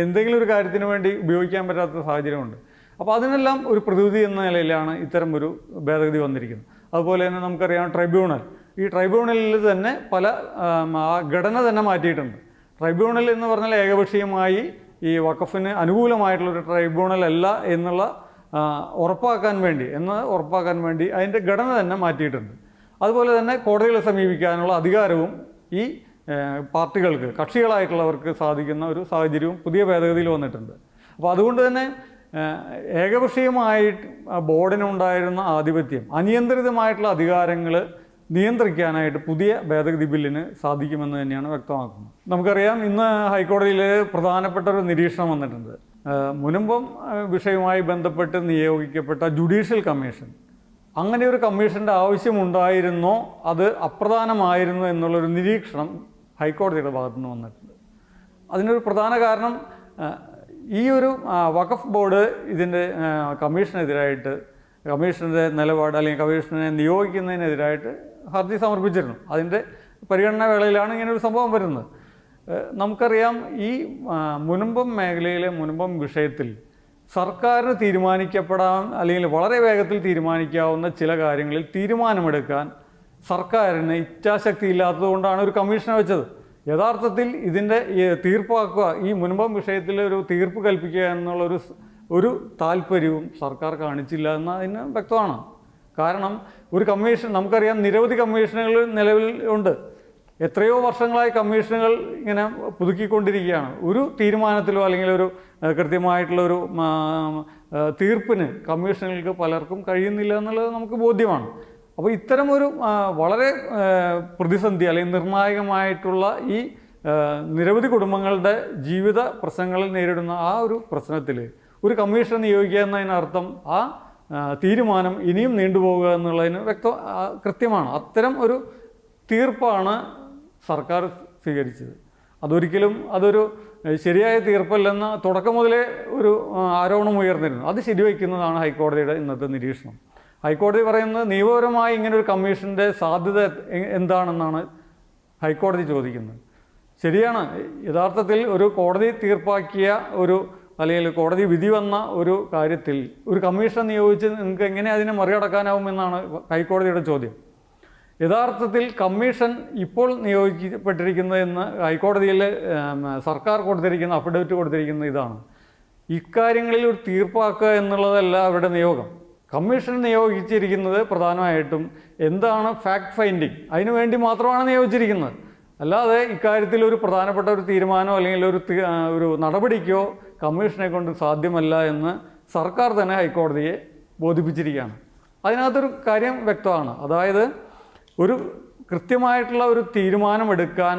എന്തെങ്കിലും ഒരു കാര്യത്തിന് വേണ്ടി ഉപയോഗിക്കാൻ പറ്റാത്ത സാഹചര്യമുണ്ട്. അപ്പോൾ അതിനെല്ലാം ഒരു പ്രതിവിധി എന്ന നിലയിലാണ് ഇത്തരം ഒരു ഭേദഗതി വന്നിരിക്കുന്നത്. അതുപോലെ തന്നെ നമുക്കറിയാം ട്രൈബ്യൂണൽ, ഈ ട്രൈബ്യൂണലിൽ തന്നെ പല ഘടന തന്നെ മാറ്റിയിട്ടുണ്ട്. ട്രൈബ്യൂണൽ എന്ന് പറഞ്ഞാൽ ഏകപക്ഷീയമായി ഈ വഖഫിന് അനുകൂലമായിട്ടുള്ളൊരു ട്രൈബ്യൂണൽ അല്ല എന്നുള്ള ഉറപ്പാക്കാൻ വേണ്ടി അതിൻ്റെ ഘടന തന്നെ മാറ്റിയിട്ടുണ്ട്. അതുപോലെ തന്നെ കോടതികളെ സമീപിക്കാനുള്ള അധികാരവും ഈ പാർട്ടികൾക്ക്, കക്ഷികളായിട്ടുള്ളവർക്ക് സാധിക്കുന്ന ഒരു സാഹചര്യവും പുതിയ ഭേദഗതിയിൽ വന്നിട്ടുണ്ട്. അപ്പോൾ അതുകൊണ്ട് തന്നെ ഏകപക്ഷീയമായിട്ട് ബോർഡിനുണ്ടായിരുന്ന ആധിപത്യം, അനിയന്ത്രിതമായിട്ടുള്ള അധികാരങ്ങൾ നിയന്ത്രിക്കാനായിട്ട് പുതിയ ഭേദഗതി ബില്ലിന് സാധിക്കുമെന്ന് തന്നെയാണ് വ്യക്തമാക്കുന്നത്. നമുക്കറിയാം, ഇന്ന് ഹൈക്കോടതിയിൽ പ്രധാനപ്പെട്ട ഒരു നിരീക്ഷണം വന്നിട്ടുണ്ട്. മുനമ്പം വിഷയവുമായി ബന്ധപ്പെട്ട് നിയോഗിക്കപ്പെട്ട ജുഡീഷ്യൽ കമ്മീഷൻ, അങ്ങനെ ഒരു കമ്മീഷൻ്റെ ആവശ്യമുണ്ടായിരുന്നോ, അത് അപ്രധാനമായിരുന്നു എന്നുള്ളൊരു നിരീക്ഷണം ഹൈക്കോടതിയുടെ ഭാഗത്തുനിന്ന് വന്നിട്ടുണ്ട്. അതിനൊരു പ്രധാന കാരണം, ഈ ഒരു വഖഫ് ബോർഡ് ഇതിൻ്റെ കമ്മീഷൻ്റെ നിലപാട് അല്ലെങ്കിൽ കമ്മീഷനെ നിയോഗിക്കുന്നതിനെതിരായിട്ട് ഹർജി സമർപ്പിച്ചിരുന്നു. അതിൻ്റെ പരിഗണനാ വേളയിലാണ് ഇങ്ങനൊരു സംഭവം വരുന്നത്. നമുക്കറിയാം, ഈ മുനമ്പം മേഖലയിലെ മുനമ്പം വിഷയത്തിൽ സർക്കാരിന് തീരുമാനിക്കപ്പെടാൻ അല്ലെങ്കിൽ വളരെ വേഗത്തിൽ തീരുമാനിക്കാവുന്ന ചില കാര്യങ്ങളിൽ തീരുമാനമെടുക്കാൻ സർക്കാരിന് ഇച്ഛാശക്തി ഇല്ലാത്തതുകൊണ്ടാണ് ഒരു കമ്മീഷനെ വെച്ചത്. യഥാർത്ഥത്തിൽ ഇതിൻ്റെ തീർപ്പാക്കുക, ഈ മുനമ്പം വിഷയത്തിൽ ഒരു തീർപ്പ് കൽപ്പിക്കുക എന്നുള്ളൊരു താല്പര്യവും സർക്കാർ കാണിച്ചില്ല എന്നതിന് വ്യക്തമാണ്. കാരണം ഒരു കമ്മീഷൻ, നമുക്കറിയാം നിരവധി കമ്മീഷനുകൾ നിലവിൽ ഉണ്ട്. എത്രയോ വർഷങ്ങളായി കമ്മീഷനുകൾ ഇങ്ങനെ പുതുക്കിക്കൊണ്ടിരിക്കുകയാണ്. ഒരു തീരുമാനത്തിലോ അല്ലെങ്കിൽ ഒരു കൃത്യമായിട്ടുള്ളൊരു തീർപ്പിന് കമ്മീഷനുകൾക്ക് പലർക്കും കഴിയുന്നില്ല എന്നുള്ളത് നമുക്ക് ബോധ്യമാണ്. അപ്പോൾ ഇത്തരമൊരു വളരെ പ്രതിസന്ധി അല്ലെങ്കിൽ നിർണായകമായിട്ടുള്ള ഈ നിരവധി കുടുംബങ്ങളുടെ ജീവിത പ്രശ്നങ്ങൾ നേരിടുന്ന ആ ഒരു പ്രശ്നത്തിൽ ഒരു കമ്മീഷൻ നിയോഗിക്കുക എന്നതിനർത്ഥം ആ തീരുമാനം ഇനിയും നീണ്ടുപോകുക എന്നുള്ളതിന് കൃത്യമാണ്. അത്തരം ഒരു തീർപ്പാണ് സർക്കാർ സ്വീകരിച്ചത്. അതൊരു ശരിയായ തീർപ്പല്ലെന്ന് തുടക്കം മുതലേ ഒരു ആരോപണം ഉയർന്നിരുന്നു. അത് ശരിവയ്ക്കുന്നതാണ് ഹൈക്കോടതിയുടെ ഇന്നത്തെ നിരീക്ഷണം. ഹൈക്കോടതി പറയുന്നത്, നിയമപരമായി ഇങ്ങനൊരു കമ്മീഷൻ്റെ സാധ്യത എന്താണെന്നാണ് ഹൈക്കോടതി ചോദിക്കുന്നത്. ശരിയാണ്, യഥാർത്ഥത്തിൽ ഒരു കോടതി തീർപ്പാക്കിയ ഒരു അല്ലെങ്കിൽ കോടതി വിധി വന്ന ഒരു കാര്യത്തിൽ ഒരു കമ്മീഷൻ നിയോഗിച്ച് നിങ്ങൾക്ക് എങ്ങനെ അതിനെ മറികടക്കാനാവുമെന്നാണ് ഹൈക്കോടതിയുടെ ചോദ്യം. യഥാർത്ഥത്തിൽ കമ്മീഷൻ ഇപ്പോൾ നിയോഗിക്കപ്പെട്ടിരിക്കുന്നതെന്ന് ഹൈക്കോടതിയിൽ സർക്കാർ കൊടുത്തിരിക്കുന്ന അഫിഡവിറ്റ് കൊടുത്തിരിക്കുന്ന ഇതാണ്. ഇക്കാര്യങ്ങളിൽ ഒരു തീർപ്പാക്കുക എന്നുള്ളതല്ല അവരുടെ നിയോഗം. കമ്മീഷൻ നിയോഗിച്ചിരിക്കുന്നത് പ്രധാനമായിട്ടും എന്താണ് ഫാക്ട് ഫൈൻഡിങ്, അതിനു വേണ്ടി മാത്രമാണ് നിയോഗിച്ചിരിക്കുന്നത്. അല്ലാതെ ഇക്കാര്യത്തിൽ ഒരു പ്രധാനപ്പെട്ട ഒരു തീരുമാനമോ അല്ലെങ്കിൽ ഒരു നടപടിക്കോ കമ്മീഷനെ കൊണ്ട് സാധ്യമല്ല എന്ന് സർക്കാർ തന്നെ ഹൈക്കോടതിയെ ബോധിപ്പിച്ചിരിക്കുകയാണ്. അതിനകത്തൊരു കാര്യം വ്യക്തമാണ്. അതായത് ഒരു കൃത്യമായിട്ടുള്ള ഒരു തീരുമാനമെടുക്കാൻ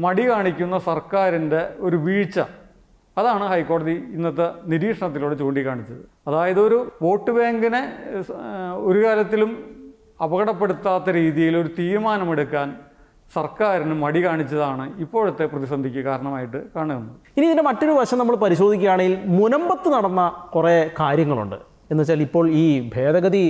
മടി കാണിക്കുന്ന സർക്കാരിൻ്റെ ഒരു വീഴ്ച, അതാണ് ഹൈക്കോടതി ഇന്നത്തെ നിരീക്ഷണത്തിലൂടെ ചൂണ്ടിക്കാണിച്ചത്. അതായത് ഒരു വോട്ട് ബാങ്കിനെ ഒരു കാലത്തിലും അപകടപ്പെടുത്താത്ത രീതിയിൽ ഒരു തീരുമാനമെടുക്കാൻ സർക്കാരിന് മടി കാണിച്ചതാണ് ഇപ്പോഴത്തെ പ്രതിസന്ധിക്ക് കാരണമായിട്ട് കാണുന്നത്. ഇനി ഇതിൻ്റെ മറ്റൊരു വശം നമ്മൾ പരിശോധിക്കുകയാണെങ്കിൽ മുനമ്പത്ത് നടന്ന കുറേ കാര്യങ്ങളുണ്ട്. എന്ന് വെച്ചാൽ ഇപ്പോൾ ഈ ഭേദഗതി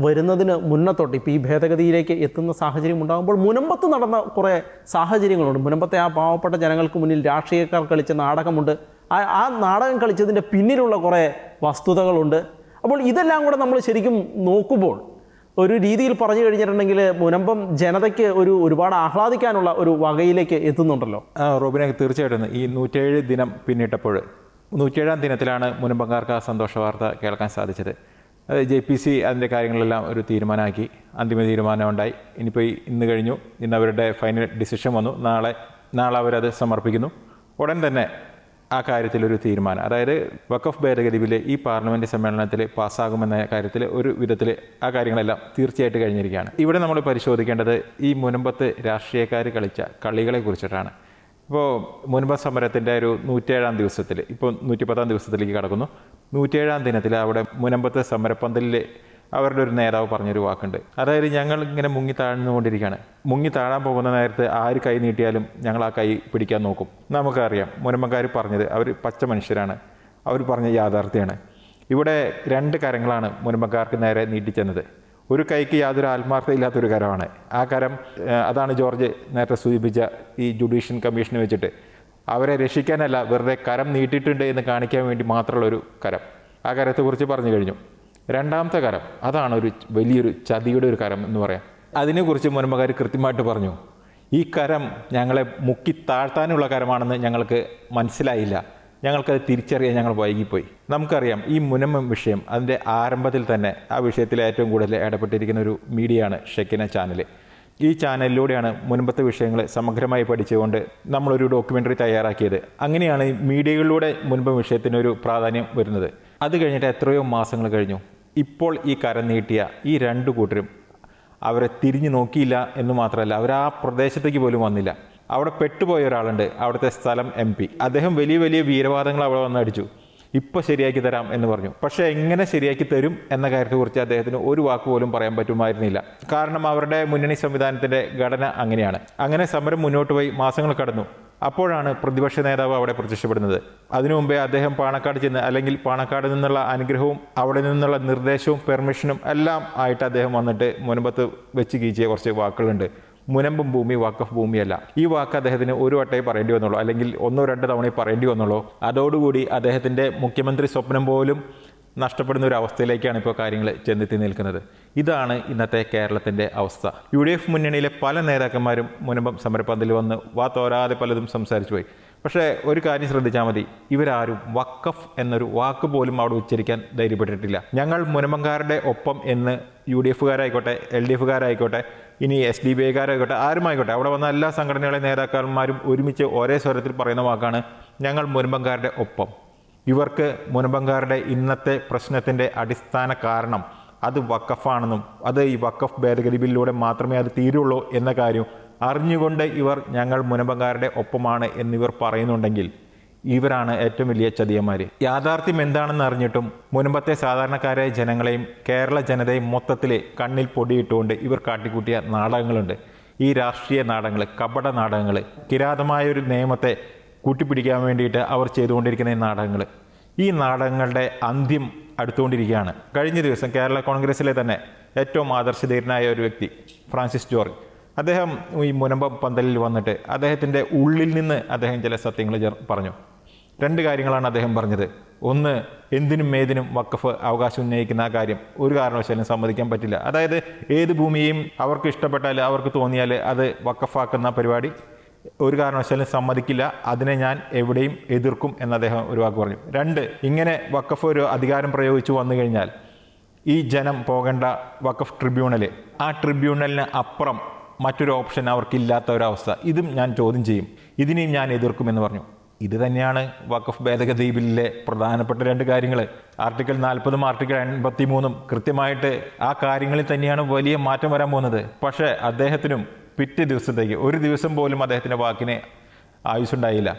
വരുന്നതിന് മുന്നത്തോട്ട് ഇപ്പോൾ ഈ ഭേദഗതിയിലേക്ക് എത്തുന്ന സാഹചര്യം ഉണ്ടാകുമ്പോൾ മുനമ്പത്ത് നടന്ന കുറേ സാഹചര്യങ്ങളുണ്ട്. മുനമ്പത്തെ ആ പാവപ്പെട്ട ജനങ്ങൾക്ക് മുന്നിൽ രാഷ്ട്രീയക്കാർ കളിച്ച നാടകമുണ്ട്. ആ നാടകം കളിച്ചതിൻ്റെ പിന്നിലുള്ള കുറേ വസ്തുതകളുണ്ട്. അപ്പോൾ ഇതെല്ലാം കൂടെ നമ്മൾ ശരിക്കും നോക്കുമ്പോൾ ഒരു രീതിയിൽ പറഞ്ഞു കഴിഞ്ഞിട്ടുണ്ടെങ്കിൽ മുനമ്പം ജനതയ്ക്ക് ഒരുപാട് ആഹ്ലാദിക്കാനുള്ള ഒരു വകയിലേക്ക് എത്തുന്നുണ്ടല്ലോ. റോബിനെ, തീർച്ചയായിട്ടും ഈ 107 ദിനം പിന്നിട്ടപ്പോൾ 107-ാം ദിനത്തിലാണ് മുനമ്പംകാർക്ക് ആ സന്തോഷ വാർത്ത കേൾക്കാൻ സാധിച്ചത്. JPC അതിൻ്റെ കാര്യങ്ങളെല്ലാം ഒരു തീരുമാനമാക്കി, അന്തിമ തീരുമാനം ഉണ്ടായി. ഇനിയിപ്പോൾ ഇന്ന് കഴിഞ്ഞു, ഇന്ന് അവരുടെ ഫൈനൽ ഡിസിഷൻ വന്നു. നാളെ അവരത് സമർപ്പിക്കുന്നു. ഉടൻ തന്നെ ആ കാര്യത്തിലൊരു തീരുമാനം, അതായത് വഖഫ് ഭേദഗതി ബില്ല് ഈ പാർലമെൻറ്റ് സമ്മേളനത്തിൽ പാസ്സാകുമെന്ന കാര്യത്തിൽ ഒരു വിധത്തിൽ ആ കാര്യങ്ങളെല്ലാം തീർച്ചയായിട്ട് കഴിഞ്ഞിരിക്കുകയാണ്. ഇവിടെ നമ്മൾ പരിശോധിക്കേണ്ടത് ഈ മുനമ്പത്ത് രാഷ്ട്രീയക്കാർ കളിച്ച കളികളെ കുറിച്ചിട്ടാണ്. ഇപ്പോൾ മുൻപ് സമരത്തിൻ്റെ ഒരു 107-ാം ദിവസത്തിൽ, ഇപ്പോൾ 110-ാം ദിവസത്തിലേക്ക് കടക്കുന്നു. 107-ാം ദിനത്തിൽ അവിടെ മുനമ്പത്തെ സമരപ്പന്തലിൽ അവരുടെ ഒരു നേതാവ് പറഞ്ഞൊരു വാക്കുണ്ട്. അതായത് ഞങ്ങൾ ഇങ്ങനെ മുങ്ങി താഴ്ന്നുകൊണ്ടിരിക്കുകയാണ്. മുങ്ങി താഴാൻ പോകുന്ന നേരത്ത് ആര് കൈ നീട്ടിയാലും ഞങ്ങൾ ആ കൈ പിടിക്കാൻ നോക്കും. നമുക്കറിയാം മുനമ്പക്കാർ പറഞ്ഞത്, അവർ പച്ച മനുഷ്യരാണ്, അവർ പറഞ്ഞ യാഥാർത്ഥ്യമാണ്. ഇവിടെ 2 കരങ്ങളാണ് മുനമ്പക്കാർക്ക് നേരെ നീട്ടിച്ചെന്നത്. ഒരു കൈക്ക് യാതൊരു ആത്മാർത്ഥതയില്ലാത്തൊരു കരമാണ്. ആ കരം അതാണ് ജോർജ് നേരത്തെ സൂചിപ്പിച്ച ഈ ജുഡീഷ്യൽ കമ്മീഷനെ വെച്ചിട്ട് അവരെ രക്ഷിക്കാനല്ല, വെറുതെ കരം നീട്ടിയിട്ടുണ്ട് എന്ന് കാണിക്കാൻ വേണ്ടി മാത്രമുള്ളൊരു കരം. ആ കരത്തെക്കുറിച്ച് പറഞ്ഞു കഴിഞ്ഞു. 2ാമത്തെ കരം, അതാണ് ഒരു വലിയൊരു ചതിയുടെ ഒരു കരം എന്ന് പറയാം. അതിനെക്കുറിച്ച് മുനമ്പക്കാർ കൃത്യമായിട്ട് പറഞ്ഞു. ഈ കരം ഞങ്ങളെ മുക്കി താഴ്ത്താനുള്ള കരമാണെന്ന് ഞങ്ങൾക്ക് മനസ്സിലായില്ല, ഞങ്ങൾക്കത് തിരിച്ചറിയാൻ ഞങ്ങൾ വൈകിപ്പോയി. നമുക്കറിയാം ഈ മുനമ്പം വിഷയം, അതിൻ്റെ ആരംഭത്തിൽ തന്നെ ആ വിഷയത്തിൽ ഏറ്റവും കൂടുതൽ ഇടപെട്ടിരിക്കുന്ന ഒരു മീഡിയയാണ് ഷെക്കിന ചാനൽ. ഈ ചാനലിലൂടെയാണ് മുൻപത്തെ വിഷയങ്ങൾ സമഗ്രമായി പഠിച്ചുകൊണ്ട് നമ്മളൊരു ഡോക്യുമെൻ്ററി തയ്യാറാക്കിയത്. അങ്ങനെയാണ് ഈ മീഡിയകളിലൂടെ മുൻപ് വിഷയത്തിനൊരു പ്രാധാന്യം വരുന്നത്. അത് കഴിഞ്ഞിട്ട് എത്രയോ മാസങ്ങൾ കഴിഞ്ഞു. ഇപ്പോൾ ഈ കരം നീട്ടിയ ഈ 2 കൂട്ടരും അവരെ തിരിഞ്ഞു നോക്കിയില്ല എന്ന് മാത്രമല്ല, അവർ ആ പ്രദേശത്തേക്ക് പോലും വന്നില്ല. അവിടെ പെട്ടുപോയ ഒരാളുണ്ട്, അവിടുത്തെ സ്ഥലം MP. അദ്ദേഹം വലിയ വലിയ വീരവാദങ്ങൾ അവിടെ വന്നടിച്ചു. ഇപ്പോൾ ശരിയാക്കി തരാം എന്ന് പറഞ്ഞു. പക്ഷേ എങ്ങനെ ശരിയാക്കി തരും എന്ന കാര്യത്തെക്കുറിച്ച് അദ്ദേഹത്തിന് ഒരു വാക്ക് പോലും പറയാൻ പറ്റുമായിരുന്നില്ല. കാരണം അവരുടെ മുന്നണി സംവിധാനത്തിൻ്റെ ഘടന അങ്ങനെയാണ്. അങ്ങനെ സമരം മുന്നോട്ട് പോയി മാസങ്ങൾ കടന്നു. അപ്പോഴാണ് പ്രതിപക്ഷ നേതാവ് അവിടെ പ്രത്യക്ഷപ്പെടുന്നത്. അതിനു മുമ്പേ അദ്ദേഹം പാണക്കാട് ചെന്ന്, അല്ലെങ്കിൽ പാണക്കാട് നിന്നുള്ള അനുഗ്രഹവും അവിടെ നിന്നുള്ള നിർദ്ദേശവും പെർമിഷനും എല്ലാം ആയിട്ട് അദ്ദേഹം വന്നിട്ട് മുനമ്പത്ത് വെച്ച് കീച്ചിയ കുറച്ച് വാക്കുകളുണ്ട്. മുനമ്പം ഭൂമി വഖഫ് ഭൂമിയല്ല. ഈ വാക്ക് അദ്ദേഹത്തിന് ഒരു വട്ടേ പറയേണ്ടി വന്നുള്ളൂ, അല്ലെങ്കിൽ 1-2 തവണ പറയേണ്ടി വന്നുള്ളൂ. അതോടുകൂടി അദ്ദേഹത്തിൻ്റെ മുഖ്യമന്ത്രി സ്വപ്നം പോലും നഷ്ടപ്പെടുന്ന ഒരു അവസ്ഥയിലേക്കാണ് ഇപ്പോൾ കാര്യങ്ങൾ ചെന്നെത്തി നിൽക്കുന്നത്. ഇതാണ് ഇന്നത്തെ കേരളത്തിൻ്റെ അവസ്ഥ. UDF മുന്നണിയിലെ പല നേതാക്കന്മാരും മുനമ്പം സമരപ്പന്തലിൽ വന്ന് തോരാതെ പലതും സംസാരിച്ചു പോയി. പക്ഷേ ഒരു കാര്യം ശ്രദ്ധിച്ചാൽ മതി, ഇവരാരും വഖഫ് എന്നൊരു വാക്ക് പോലും അവിടെ ഉച്ചരിക്കാൻ ധൈര്യപ്പെട്ടിട്ടില്ല. ഞങ്ങൾ മുനമ്പംകാരുടെ ഒപ്പം എന്ന് UDFകാരായിക്കോട്ടെ LDFകാരായിക്കോട്ടെ ഇനി SDPIക്കാരായിക്കോട്ടെ ആരുമായിക്കോട്ടെ, അവിടെ വന്ന എല്ലാ സംഘടനകളെ നേതാക്കന്മാരും ഒരുമിച്ച് ഒരേ സ്വരത്തിൽ പറയുന്ന വാക്കാണ് ഞങ്ങൾ മുനമ്പംകാരുടെ ഒപ്പം. ഇവർക്ക് മുനമ്പംകാരുടെ ഇന്നത്തെ പ്രശ്നത്തിൻ്റെ അടിസ്ഥാന കാരണം അത് വഖഫാണെന്നും അത് ഈ വഖഫ് ഭേദഗതി ബില്ലിലൂടെ മാത്രമേ അത് തീരുള്ളൂ എന്ന കാര്യം അറിഞ്ഞുകൊണ്ട് ഇവർ ഞങ്ങൾ മുനമ്പംകാരുടെ ഒപ്പമാണ് എന്നിവർ പറയുന്നുണ്ടെങ്കിൽ ഇവരാണ് ഏറ്റവും വലിയ ചതിയന്മാർ. യാഥാർത്ഥ്യം എന്താണെന്ന് അറിഞ്ഞിട്ടും മുൻപത്തെ സാധാരണക്കാരായ ജനങ്ങളെയും കേരള ജനതയും മൊത്തത്തിൽ കണ്ണിൽ പൊടിയിട്ടുകൊണ്ട് ഇവർ കാട്ടിക്കൂട്ടിയ നാടകങ്ങളുണ്ട്. ഈ രാഷ്ട്രീയ നാടകങ്ങൾ, കപട നാടകങ്ങൾ, കിരാതമായൊരു നിയമത്തെ കൂട്ടിപ്പിടിക്കാൻ വേണ്ടിയിട്ട് അവർ ചെയ്തുകൊണ്ടിരിക്കുന്ന ഈ നാടകങ്ങൾ, ഈ നാടകങ്ങളുടെ അന്ത്യം അടുത്തുകൊണ്ടിരിക്കുകയാണ്. കഴിഞ്ഞ ദിവസം കേരള കോൺഗ്രസിലെ തന്നെ ഏറ്റവും ആദർശധീരനായ ഒരു വ്യക്തി ഫ്രാൻസിസ് ജോർജ്, അദ്ദേഹം ഈ മുനമ്പം പന്തലിൽ വന്നിട്ട് അദ്ദേഹത്തിൻ്റെ ഉള്ളിൽ നിന്ന് അദ്ദേഹം ചില സത്യങ്ങൾ പറഞ്ഞു. രണ്ട് കാര്യങ്ങളാണ് അദ്ദേഹം പറഞ്ഞത്. ഒന്ന്, എന്തിനും ഏതിനും വഖഫ് അവകാശം ഉന്നയിക്കുന്ന ആ കാര്യം ഒരു കാരണവശാലും സമ്മതിക്കാൻ പറ്റില്ല. അതായത് ഏത് ഭൂമിയെയും അവർക്ക് ഇഷ്ടപ്പെട്ടാൽ, അവർക്ക് തോന്നിയാൽ അത് വഖഫാക്കുന്ന പരിപാടി ഒരു കാരണവശാലും സമ്മതിക്കില്ല. അതിനെ ഞാൻ എവിടെയും എതിർക്കും എന്ന് അദ്ദേഹം ഒരു വാക്ക് പറഞ്ഞു. രണ്ട്, ഇങ്ങനെ വഖഫ് ഒരു അധികാരം പ്രയോഗിച്ചു വന്നു കഴിഞ്ഞാൽ ഈ ജനം പോകേണ്ട വഖഫ് ട്രിബ്യൂണൽ, ആ ട്രിബ്യൂണലിന് അപ്പുറം മറ്റൊരു ഓപ്ഷൻ അവർക്കില്ലാത്ത ഒരവസ്ഥ, ഇതും ഞാൻ ചോദ്യം ചെയ്യും, ഇതിനെയും ഞാൻ എതിർക്കുമെന്ന് പറഞ്ഞു. ഇത് തന്നെയാണ് വഖഫ് ഭേദഗതി ബില്ലിലെ പ്രധാനപ്പെട്ട രണ്ട് കാര്യങ്ങൾ. ആർട്ടിക്കിൾ 40 ആർട്ടിക്കിൾ 83 കൃത്യമായിട്ട് ആ കാര്യങ്ങളിൽ തന്നെയാണ് വലിയ മാറ്റം വരാൻ പോകുന്നത്. പക്ഷേ അദ്ദേഹത്തിനും പിറ്റേ ദിവസത്തേക്ക് ഒരു ദിവസം പോലും അദ്ദേഹത്തിൻ്റെ വാക്കിന് ആയുസ്സുണ്ടായില്ല.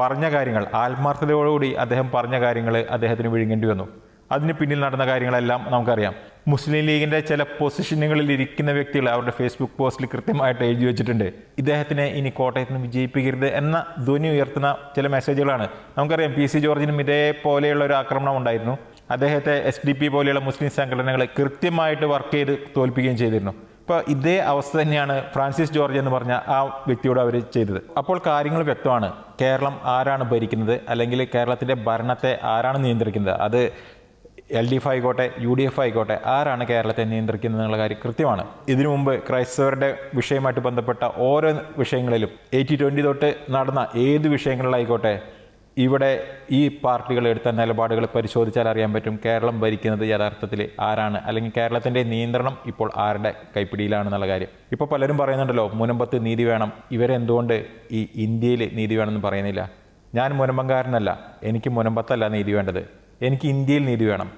പറഞ്ഞ കാര്യങ്ങൾ, ആത്മാർത്ഥതയോടുകൂടി അദ്ദേഹം പറഞ്ഞ കാര്യങ്ങൾ അദ്ദേഹത്തിന് വിഴുങ്ങേണ്ടി വന്നു. അതിന് പിന്നിൽ നടന്ന കാര്യങ്ങളെല്ലാം നമുക്കറിയാം. മുസ്ലിം ലീഗിൻ്റെ ചില പൊസിഷനുകളിൽ ഇരിക്കുന്ന വ്യക്തികൾ അവരുടെ ഫേസ്ബുക്ക് പോസ്റ്റിൽ കൃത്യമായിട്ട് എഴുതി വെച്ചിട്ടുണ്ട്, ഇദ്ദേഹത്തിനെ ഇനി കോട്ടയത്ത് നിന്ന് വിജയിപ്പിക്കരുത് എന്ന ധ്വനി ഉയർത്തുന്ന ചില മെസ്സേജുകളാണ്. നമുക്കറിയാം PC ജോർജിനും ഇതേപോലെയുള്ള ഒരു ആക്രമണം ഉണ്ടായിരുന്നു. അദ്ദേഹത്തെ SDP പോലെയുള്ള മുസ്ലിം സംഘടനകൾ കൃത്യമായിട്ട് വർക്ക് ചെയ്ത് തോൽപ്പിക്കുകയും ചെയ്തിരുന്നു. ഇപ്പോൾ ഇതേ അവസ്ഥ തന്നെയാണ് ഫ്രാൻസിസ് ജോർജ് എന്ന് പറഞ്ഞ ആ വ്യക്തിയോട് അവർ ചെയ്തത്. അപ്പോൾ കാര്യങ്ങൾ വ്യക്തമാണ്. കേരളം ആരാണ് ഭരിക്കുന്നത്, അല്ലെങ്കിൽ കേരളത്തിൻ്റെ ഭരണത്തെ ആരാണ് നിയന്ത്രിക്കുന്നത്? അത് LDF ആയിക്കോട്ടെ, UDF ആയിക്കോട്ടെ, ആരാണ് കേരളത്തെ നിയന്ത്രിക്കുന്നത് എന്നുള്ള കാര്യം കൃത്യമാണ്. ഇതിനു മുമ്പ് ക്രൈസ്തവരുടെ വിഷയമായിട്ട് ബന്ധപ്പെട്ട ഓരോ വിഷയങ്ങളിലും 80-20 തൊട്ട് നടന്ന ഏത് വിഷയങ്ങളിലായിക്കോട്ടെ, ഇവിടെ ഈ പാർട്ടികൾ എടുത്ത നിലപാടുകൾ പരിശോധിച്ചാൽ അറിയാൻ പറ്റും കേരളം ഭരിക്കുന്നത് യഥാർത്ഥത്തിൽ ആരാണ്, അല്ലെങ്കിൽ കേരളത്തിൻ്റെ നിയന്ത്രണം ഇപ്പോൾ ആരുടെ കൈപ്പിടിയിലാണെന്നുള്ള കാര്യം. ഇപ്പോൾ പലരും പറയുന്നുണ്ടല്ലോ, മുനമ്പത്ത് നീതി വേണം, ഇവരെന്തുകൊണ്ട് ഈ ഇന്ത്യയിൽ നീതി വേണമെന്ന് പറയുന്നില്ല. ഞാൻ മുനമ്പംകാരനല്ല, എനിക്ക് മുനമ്പത്തല്ല നീതി വേണ്ടത്, എനിക്ക് ഇന്ത്യയിൽ നീതി വേണം.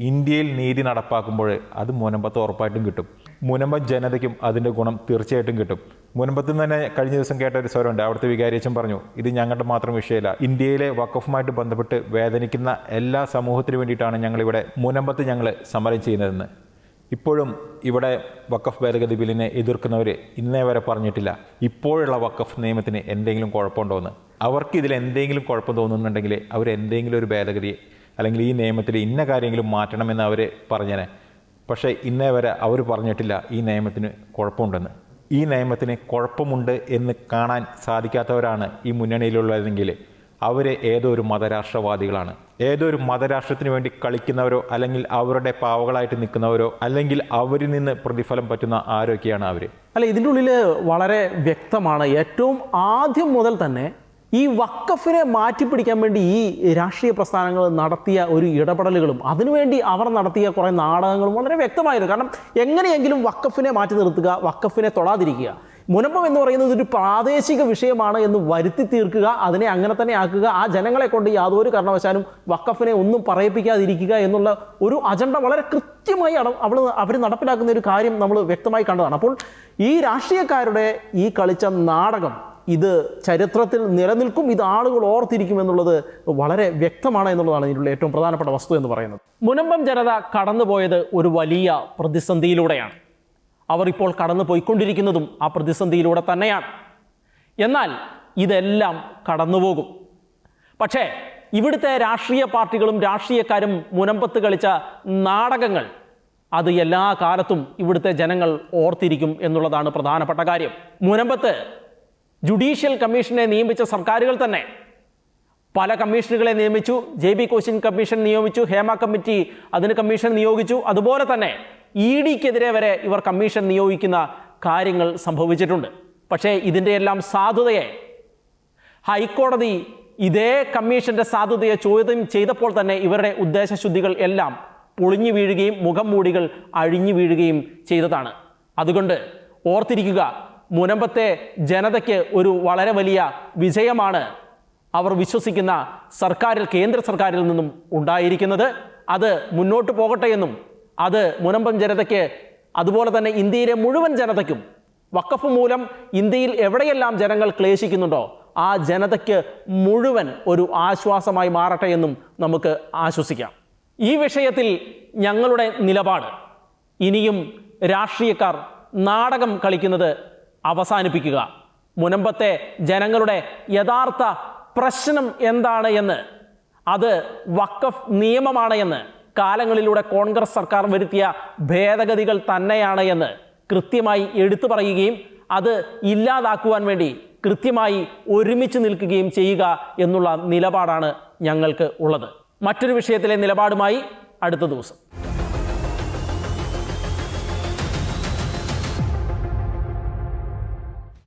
ഇന്ത്യയിൽ നീതി നടപ്പാക്കുമ്പോൾ അത് മുനമ്പത്ത് ഉറപ്പായിട്ടും കിട്ടും. മുനമ്പം ജനതയ്ക്കും അതിൻ്റെ ഗുണം തീർച്ചയായിട്ടും കിട്ടും. മുനമ്പത്ത് തന്നെ കഴിഞ്ഞ ദിവസം കേട്ട ഒരു സ്വരമുണ്ട്. അവിടുത്തെ വികാരിയച്ഛൻ പറഞ്ഞു, ഇത് ഞങ്ങളുടെ മാത്രം വിഷയമല്ല, ഇന്ത്യയിലെ വഖഫുമായിട്ട് ബന്ധപ്പെട്ട് വേദനിക്കുന്ന എല്ലാ സമൂഹത്തിനു വേണ്ടിയിട്ടാണ് ഞങ്ങളിവിടെ മുനമ്പത്ത് ഞങ്ങൾ സമരം ചെയ്യുന്നതെന്ന്. ഇപ്പോഴും ഇവിടെ വഖഫ് ഭേദഗതി ബില്ലിനെ എതിർക്കുന്നവർ ഇന്നേ വരെ പറഞ്ഞിട്ടില്ല ഇപ്പോഴുള്ള വഖഫ് നിയമത്തിന് എന്തെങ്കിലും കുഴപ്പമുണ്ടോ എന്ന്. അവർക്ക് ഇതിൽ എന്തെങ്കിലും കുഴപ്പം തോന്നുന്നുണ്ടെങ്കിൽ അവർ എന്തെങ്കിലും ഒരു ഭേദഗതി അല്ലെങ്കിൽ ഈ നിയമത്തിൽ ഇന്ന കാര്യങ്ങളും മാറ്റണമെന്ന് അവർ പറഞ്ഞേനെ. പക്ഷേ ഇന്നേ വരെ അവർ പറഞ്ഞിട്ടില്ല ഈ നിയമത്തിന് കുഴപ്പമുണ്ടെന്ന്. ഈ നിയമത്തിന് കുഴപ്പമുണ്ട് എന്ന് കാണാൻ സാധിക്കാത്തവരാണ് ഈ മുന്നണിയിലുള്ളതെങ്കിൽ അവർ ഏതോ ഒരു മതരാഷ്ട്രവാദികളാണ്. ഏതോ ഒരു മതരാഷ്ട്രത്തിന് വേണ്ടി കളിക്കുന്നവരോ, അല്ലെങ്കിൽ അവരുടെ പാവകളായിട്ട് നിൽക്കുന്നവരോ, അല്ലെങ്കിൽ അവരിൽ നിന്ന് പ്രതിഫലം പറ്റുന്ന ആരൊക്കെയാണ് അവർ. അല്ല, ഇതിൻ്റെ ഉള്ളിൽ വളരെ വ്യക്തമാണ്. ഏറ്റവും ആദ്യം മുതൽ തന്നെ ഈ വഖഫിനെ മാറ്റിപ്പിടിക്കാൻ വേണ്ടി ഈ രാഷ്ട്രീയ പ്രസ്ഥാനങ്ങൾ നടത്തിയ ഒരു ഇടപെടലുകളും അതിനുവേണ്ടി അവർ നടത്തിയ കുറേ നാടകങ്ങളും വളരെ വ്യക്തമായിരുന്നു. കാരണം എങ്ങനെയെങ്കിലും വഖഫിനെ മാറ്റി നിർത്തുക, വഖഫിനെ തൊടാതിരിക്കുക. മുനമ്പം എന്ന് പറയുന്നത് ഒരു പ്രാദേശിക വിഷയമാണ് എന്ന് വരുത്തി തീർക്കുക, അതിനെ അങ്ങനെ തന്നെ ആക്കുക, ആ ജനങ്ങളെ കൊണ്ട് യാതൊരു കാരണവശാലും വഖഫിനെ ഒന്നും പറയിപ്പിക്കാതിരിക്കുക എന്നുള്ള ഒരു അജണ്ട വളരെ കൃത്യമായി അവർ നടപ്പിലാക്കുന്ന ഒരു കാര്യം നമ്മൾ വ്യക്തമായി കണ്ടതാണ്. അപ്പോൾ ഈ രാഷ്ട്രീയക്കാരുടെ ഈ കളിച്ച നാടകം ഇത് ചരിത്രത്തിൽ നിലനിൽക്കും, ഇത് ആളുകൾ ഓർത്തിരിക്കും എന്നുള്ളത് വളരെ വ്യക്തമാണ് എന്നുള്ളതാണ് ഇതിലുള്ള ഏറ്റവും പ്രധാനപ്പെട്ട വസ്തു എന്ന് പറയുന്നത്. മുനമ്പം ജനത കടന്നുപോയത് ഒരു വലിയ പ്രതിസന്ധിയിലൂടെയാണ്. അവർ ഇപ്പോൾ കടന്നു പോയിക്കൊണ്ടിരിക്കുന്നതും ആ പ്രതിസന്ധിയിലൂടെ തന്നെയാണ്. എന്നാൽ ഇതെല്ലാം കടന്നുപോകും. പക്ഷേ ഇവിടുത്തെ രാഷ്ട്രീയ പാർട്ടികളും രാഷ്ട്രീയക്കാരും മുനമ്പത്ത് കളിച്ച നാടകങ്ങൾ അത് എല്ലാ കാലത്തും ഇവിടുത്തെ ജനങ്ങൾ ഓർത്തിരിക്കും എന്നുള്ളതാണ് പ്രധാനപ്പെട്ട കാര്യം. മുനമ്പത്ത് ജുഡീഷ്യൽ കമ്മീഷനെ നിയമിച്ച സർക്കാരുകൾ തന്നെ പല കമ്മീഷനുകളെ നിയമിച്ചു. JB കോശിൻ കമ്മീഷൻ നിയമിച്ചു, ഹേമ കമ്മിറ്റി അതിന് കമ്മീഷൻ നിയോഗിച്ചു. അതുപോലെ തന്നെ EDക്കെതിരെ വരെ ഇവർ കമ്മീഷൻ നിയോഗിക്കുന്ന കാര്യങ്ങൾ സംഭവിച്ചിട്ടുണ്ട്. പക്ഷേ ഇതിൻ്റെ എല്ലാം സാധുതയെ ഹൈക്കോടതി ഇതേ കമ്മീഷൻ്റെ സാധുതയെ ചോദ്യം ചെയ്തപ്പോൾ തന്നെ ഇവരുടെ ഉദ്ദേശശുദ്ധികൾ എല്ലാം പൊളിഞ്ഞു വീഴുകയും മുഖം മൂടികൾ അഴിഞ്ഞു വീഴുകയും ചെയ്തതാണ്. അതുകൊണ്ട് ഓർത്തിരിക്കുക, മുനമ്പത്തെ ജനതയ്ക്ക് ഒരു വളരെ വലിയ വിജയമാണ് അവർ വിശ്വസിക്കുന്ന സർക്കാരിൽ, കേന്ദ്ര സർക്കാരിൽ നിന്നും ഉണ്ടായിരിക്കുന്നത്. അത് മുന്നോട്ട് പോകട്ടെ എന്നും അത് മുനമ്പം ജനതയ്ക്ക്, അതുപോലെ തന്നെ ഇന്ത്യയിലെ മുഴുവൻ ജനതയ്ക്കും, വഖഫ് മൂലം ഇന്ത്യയിൽ എവിടെയെല്ലാം ജനങ്ങൾ ക്ലേശിക്കുന്നുണ്ടോ ആ ജനതയ്ക്ക് മുഴുവൻ ഒരു ആശ്വാസമായി മാറട്ടെ എന്നും നമുക്ക് ആശ്വസിക്കാം. ഈ വിഷയത്തിൽ ഞങ്ങളുടെ നിലപാട്, ഇനിയും രാഷ്ട്രീയക്കാർ നാടകം കളിക്കുന്നത് അവസാനിപ്പിക്കുക. മുനമ്പത്തെ ജനങ്ങളുടെ യഥാർത്ഥ പ്രശ്നം എന്താണ് എന്ന്, അത് വഖഫ് നിയമമാണ് എന്ന്, കാലങ്ങളിലൂടെ കോൺഗ്രസ് സർക്കാർ വരുത്തിയ ഭേദഗതികൾ തന്നെയാണ് എന്ന് കൃത്യമായി എടുത്തു പറയുകയും അത് ഇല്ലാതാക്കുവാൻ വേണ്ടി കൃത്യമായി ഒരുമിച്ച് നിൽക്കുകയും ചെയ്യുക എന്നുള്ള നിലപാടാണ് ഞങ്ങൾക്ക് ഉള്ളത്. മറ്റൊരു വിഷയത്തിലെ നിലപാടുമായി അടുത്ത ദിവസം.